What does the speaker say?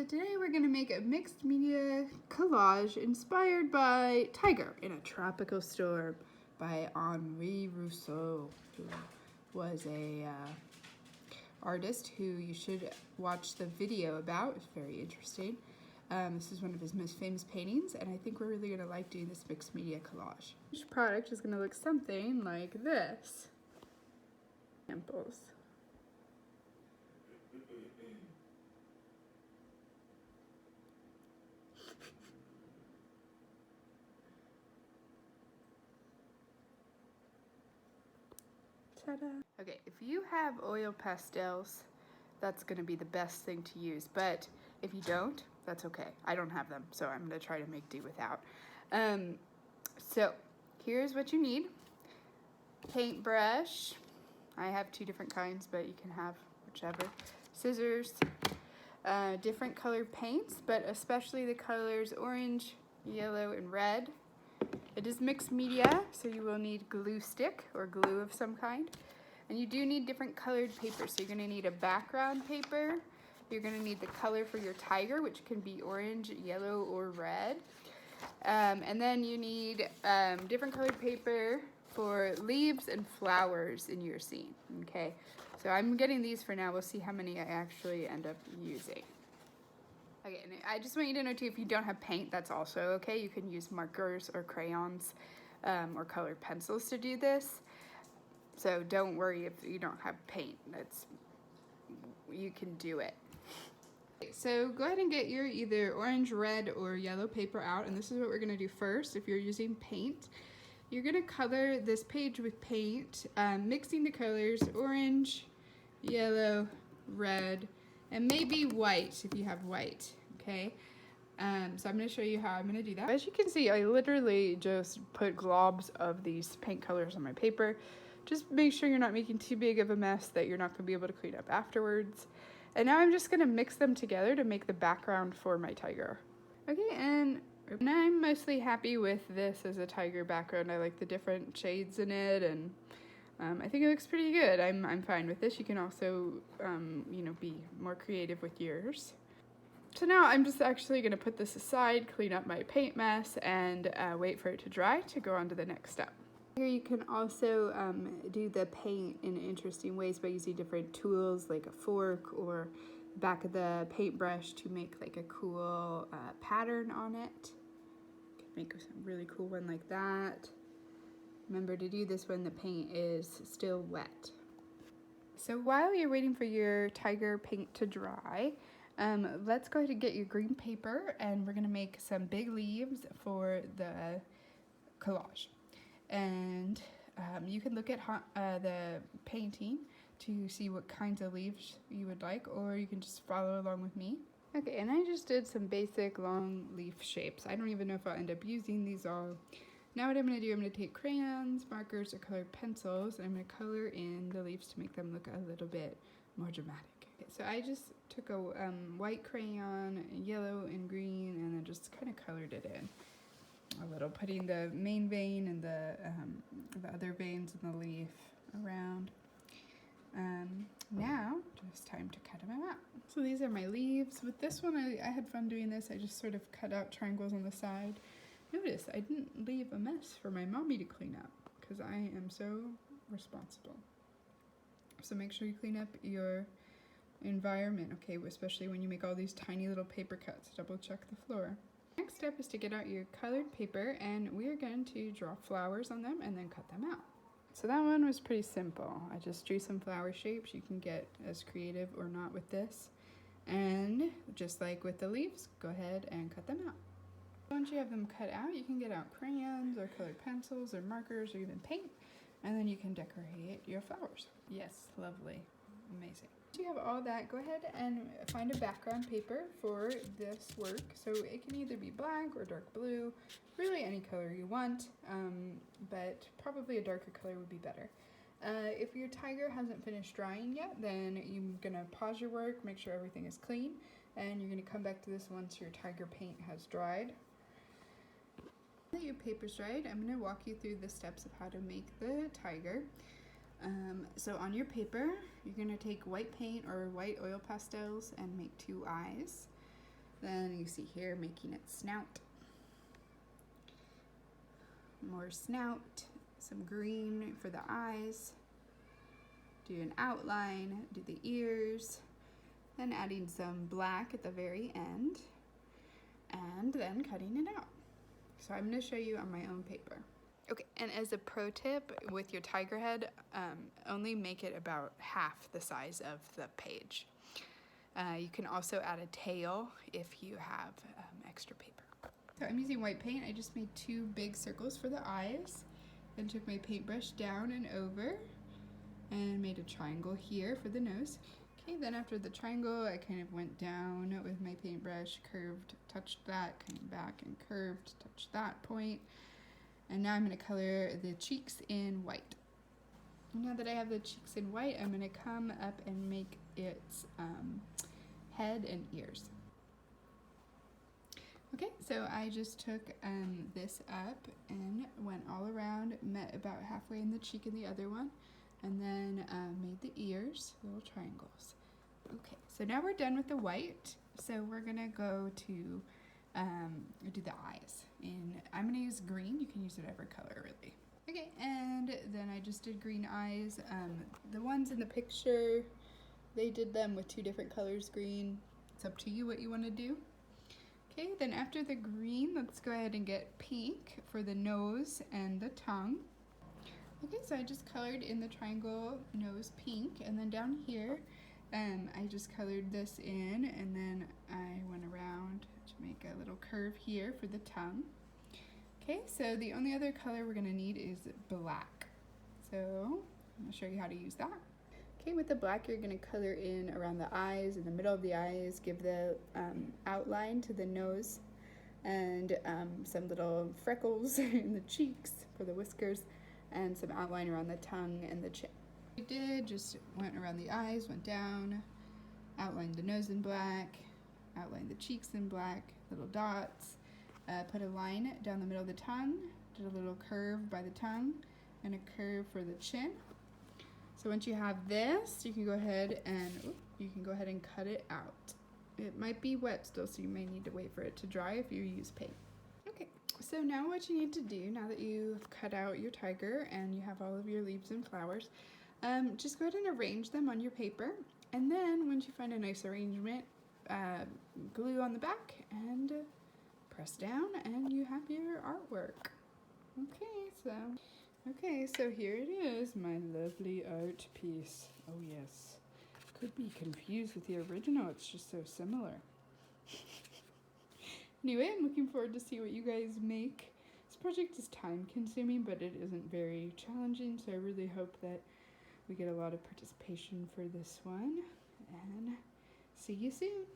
So today we're gonna make a mixed media collage inspired by Tiger in a Tropical Storm by Henri Rousseau, who was a artist who you should watch the video about. It's very interesting. This is one of his most famous paintings, and I think we're really gonna like doing this mixed media collage. Each product is gonna look something like this. Samples. Ta-da. Okay, if you have oil pastels, that's gonna be the best thing to use, but if you don't, that's okay. I don't have them, so I'm gonna try to make do without. So here's what you need. Paintbrush. I have two different kinds, but you can have whichever. Scissors. Different colored paints, but especially the colors orange, yellow, and red. It is mixed media, so you will need glue stick or glue of some kind. And you do need different colored paper. So you're gonna need a background paper. You're gonna need the color for your tiger, which can be orange, yellow, or red. And then you need different colored paper for leaves and flowers in your scene, okay? So I'm getting these for now. We'll see how many I actually end up using. Okay, and I just want you to know too, if you don't have paint, that's also okay. You can use markers or crayons or colored pencils to do this. So don't worry if you don't have paint. You can do it. Okay, so go ahead and get your either orange, red, or yellow paper out, and this is what we're gonna do first. If you're using paint, you're gonna color this page with paint, mixing the colors orange, yellow, red, and maybe white if you have white, okay? So I'm gonna show you how I'm gonna do that. As you can see, I literally just put globs of these paint colors on my paper. Just make sure you're not making too big of a mess that you're not gonna be able to clean up afterwards. And now I'm just gonna mix them together to make the background for my tiger. Okay, and I'm mostly happy with this as a tiger background. I like the different shades in it, and I think it looks pretty good. I'm fine with this. You can also, be more creative with yours. So now I'm just actually gonna put this aside, clean up my paint mess, and wait for it to dry to go on to the next step. Here you can also do the paint in interesting ways by using different tools like a fork or back of the paintbrush to make like a cool pattern on it. You can make a really cool one like that. Remember to do this when the paint is still wet. So while you're waiting for your tiger paint to dry, let's go ahead and get your green paper, and we're gonna make some big leaves for the collage. And you can look at the painting to see what kinds of leaves you would like, or you can just follow along with me. Okay, and I just did some basic long leaf shapes. I don't even know if I'll end up using these all. Now what I'm going to do, I'm going to take crayons, markers, or colored pencils, and I'm going to color in the leaves to make them look a little bit more dramatic. Okay, so I just took a white crayon, yellow and green, and then just kind of colored it in a little, putting the main vein and the other veins in the leaf around. Now, just time to cut them out. So these are my leaves. With this one, I had fun doing this. I just sort of cut out triangles on the side. Notice I didn't leave a mess for my mommy to clean up because I am so responsible. So make sure you clean up your environment, okay, especially when you make all these tiny little paper cuts. Double check the floor. Next step is to get out your colored paper, and we're going to draw flowers on them and then cut them out. So that one was pretty simple. I just drew some flower shapes. You can get as creative or not with this. And just like with the leaves, go ahead and cut them out. Once you have them cut out, you can get out crayons or colored pencils or markers or even paint, and then you can decorate your flowers. Yes, lovely, amazing. Once you have all that, go ahead and find a background paper for this work. So it can either be black or dark blue, really any color you want, but probably a darker color would be better. If your tiger hasn't finished drying yet, then you're gonna pause your work, make sure everything is clean, and you're gonna come back to this once your tiger paint has dried. Now that your paper's dried, I'm gonna walk you through the steps of how to make the tiger. So on your paper, you're gonna take white paint or white oil pastels and make two eyes. Then you see here making its snout. More snout, some green for the eyes. Do an outline, do the ears, then adding some black at the very end, and then cutting it out. So I'm going to show you on my own paper. Okay, and as a pro tip with your tiger head, only make it about half the size of the page. You can also add a tail if you have extra paper. So I'm using white paint. I just made 2 big circles for the eyes, then took my paintbrush down and over and made a triangle here for the nose. Okay, then after the triangle, I kind of went down with my paintbrush, curved, touched that, came back and curved, touched that point. And now I'm going to color the cheeks in white. Now that I have the cheeks in white, I'm going to come up and make its head and ears. Okay, so I just took this up and went all around, met about halfway in the cheek in the other one, and then made the ears, little triangles. Okay, so now we're done with the white, so we're gonna go to do the eyes. And I'm gonna use green, you can use whatever color really. Okay, and then I just did green eyes. The ones in the picture, they did them with 2 different colors green. It's up to you what you wanna do. Okay, then after the green, let's go ahead and get pink for the nose and the tongue. Okay, so I just colored in the triangle nose pink, and then down here, I just colored this in, and then I went around to make a little curve here for the tongue. Okay, so the only other color we're gonna need is black. So I'm gonna show you how to use that. Okay, with the black, you're gonna color in around the eyes, in the middle of the eyes, give the outline to the nose, and some little freckles in the cheeks for the whiskers, and some outline around the tongue and the chin. We did, just went around the eyes, went down, outlined the nose in black, outlined the cheeks in black, little dots, put a line down the middle of the tongue, did a little curve by the tongue, and a curve for the chin. So once you have this, you can go ahead and cut it out. It might be wet still, so you may need to wait for it to dry if you use paint. Okay, so now what you need to do, now that you've cut out your tiger and you have all of your leaves and flowers, just go ahead and arrange them on your paper. And then once you find a nice arrangement, glue on the back and press down, and you have your artwork. Okay, so here it is, my lovely art piece. Oh yes, could be confused with the original, it's just so similar. Anyway, I'm looking forward to see what you guys make. This project is time consuming, but it isn't very challenging, so I really hope that we get a lot of participation for this one, and see you soon.